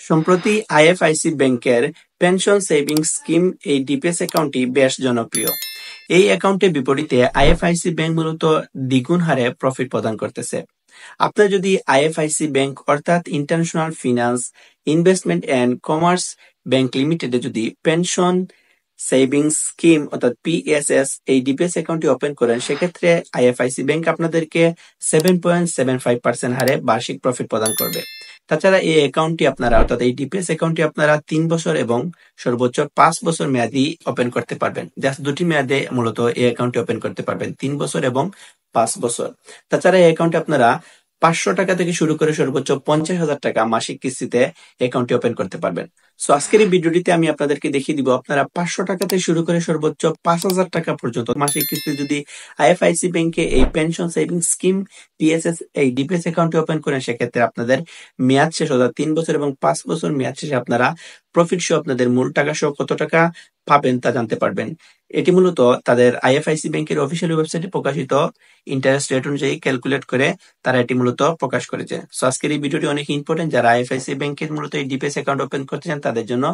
সম্প্রতি আইএফআইসি ব্যাংকের pension savings scheme এই ডিপিএস অ্যাকাউন্টটি বেশ জনপ্রিয়। এই অ্যাকাউন্টের বিপরীতে আইএফআইসি ব্যাংক মূলত দ্বিগুণ হারে প্রফিট প্রদান করতেছে। আপনার যদি আইএফআইসি ব্যাংক অর্থাৎ international finance investment and commerce bank লিমিটেডে যদি পেনশন সেভিংস স্কিম অর্থাৎ পিএসএস এই ডিপিএস অ্যাকাউন্টটি ওপেন করেন, সেক্ষেত্রে আইএফআইসি ব্যাংক আপনাদেরকে 7.75% হারে বার্ষিক প্রফিট প্রদান করবে। তাছাড়া এই অ্যাকাউন্টটি আপনারা অর্থাৎ এই ডিপিএস অ্যাকাউন্টটি আপনারা 3 বছর এবং সর্বোচ্চ 5 বছর মেয়াদি ওপেন করতে পারবেন। জাস্ট দুটি মেয়াদে মূলত এই অ্যাকাউন্টটি ওপেন করতে পারবেন, 3 বছর এবং 5 বছর। তাছাড়া এই অ্যাকাউন্টে আপনারা 500 টাকা থেকে শুরু করে সর্বোচ্চ 50,000 টাকা মাসিক কিস্তিতে অ্যাকাউন্টটি ওপেন করতে পারবেন। সো আজকের এই ভিডিওটিতে আমি আপনাদেরকে দেখিয়ে দিব আপনারা 500 টাকা থেকে শুরু করে সর্বোচ্চ 5,000 টাকা পর্যন্ত মাসিক কিস্তি যদি আইএফআইসি ব্যাংকে এই পেনশন সেভিংস স্কিম পিএসএস এই ডিপিএস অ্যাকাউন্টটি ওপেন করেন, সেক্ষেত্রে আপনাদের মেয়াদ শেষ অর্থাৎ 3 বছর এবং 5 বছর মেয়াদ শেষে আপনারা প্রফিট সহ আপনাদের মূল টাকা সহ কত টাকা পাবেন তা জানতে পারবেন। এটি মূলত তাদের আইএফআইসি ব্যাংকের অফিসিয়াল ওয়েবসাইটে প্রকাশিত ইন্টারেস্ট রেট অনুযায়ী ক্যালকুলেট করে তারা এটি মূলত প্রকাশ করেছে। সো আজকের এই ভিডিওটি অনেক ইম্পর্টেন্ট, যারা আইএফআইসি ব্যাংকের মূলত এই ডিপিএস অ্যাকাউন্ট ওপেন করতে চান তাদের জন্য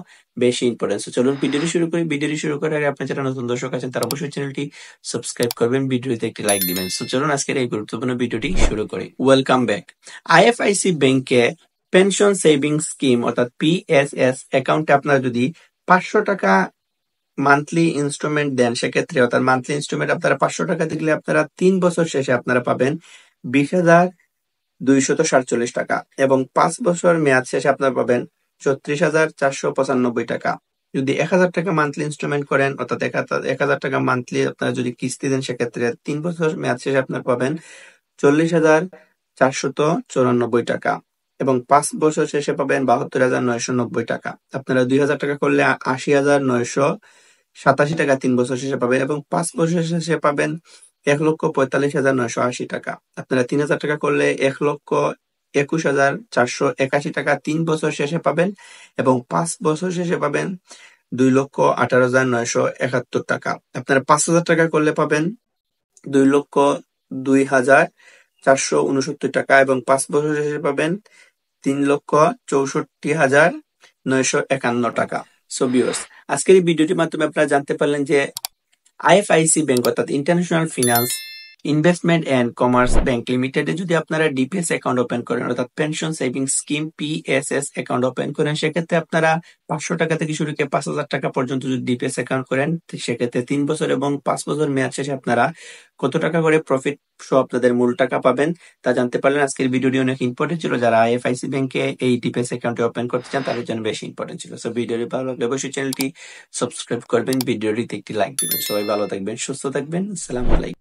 বেশি ইম্পর্টেন্ট। সো চলুন ভিডিওটি শুরু করি। ভিডিওটি শুরু করার আগে আপনি যারা নতুন দর্শক আছেন তারা অবশ্যই চ্যানেলটি সাবস্ক্রাইব করবেন, ভিডিওতে একটি লাইক দিবেন। সো চলুন আজকের এই গুরুত্বপূর্ণ ভিডিওটি শুরু করি। Welcome back. আইএফআইসি ব্যাংকে পেনশন সেভিংস স্কিম অর্থাৎ পিএসএস অ্যাকাউন্টে আপনারা যদি 500 টাকা মান্থলি ইনস্টলমেন্ট দেন, সেক্ষেত্রে অর্থাৎ মান্থলি ইনস্টলমেন্ট আপনারা 500 টাকা দিলে আপনারা 3 বছর শেষে আপনারা পাবেন 20,247 টাকা এবং 5 বছর মেয়াদ শেষে আপনারা পাবেন 34,495 টাকা। যদি 1,000 টাকা মান্থলি ইনস্টলমেন্ট করেন অর্থাৎ 1,000 টাকা মান্থলি আপনারা যদি কিস্তি দেন, সেক্ষেত্রে 3 বছর মেয়াদ শেষে আপনারা পাবেন 40,494 টাকা এবং 5 বছর শেষে পাবেন 72,990 টাকা। আপনারা 2,000 টাকা করলে 80,987 টাকা 3 বছর শেষে পাবেন এবং 5 বছর শেষে পাবেন 1,45,980 টাকা। আপনারা 3,000 টাকা করলে 1,21,481 টাকা 3 বছর শেষে পাবেন এবং 5 বছর শেষে পাবেন 2,18,971 টাকা। আপনারা 5,000 টাকা করলে পাবেন 2,02,469 টাকা এবং 5 বছর শেষে পাবেন 3,64,951 টাকা। সো ভিউয়ার্স, আজকের এই ভিডিওটির মাধ্যমে আপনারা জানতে পারলেন যে আইএফআইসি ব্যাংক অর্থাৎ international finance investment and commerce bank লিমিটেডে যদি আপনারা ডিপিএস অ্যাকাউন্ট ওপেন করেন অর্থাৎ pension savings scheme PSS account open করেন, সেক্ষেত্রে আপনারা 500 টাকা থেকে শুরু করে 5,000 টাকা পর্যন্ত যদি ডিপিএস অ্যাকাউন্ট করেন, সেক্ষেত্রে 3 বছর এবং 5 বছর মেয়াদ শেষে আপনারা কত টাকা করে প্রফিট সহ আপনাদের মূল টাকা পাবেন তা জানতে পারলেন। আজকের ভিডিওটি অনেক ইম্পর্টেন্ট ছিল, যারা আইএফআইসি ব্যাংকে এই ডিপিএস অ্যাকাউন্টে ওপেন করতে চান তাদের জন্য বেশি ইম্পর্টেন্ট ছিল। সো ভিডিওটি ভালো লাগলে অবশ্যই চ্যানেলটি সাবস্ক্রাইব করবেন, ভিডিওটিতে একটি লাইক দিবেন। সবাই ভালো থাকবেন, সুস্থ থাকবেন। আসসালামু আলাইকুম।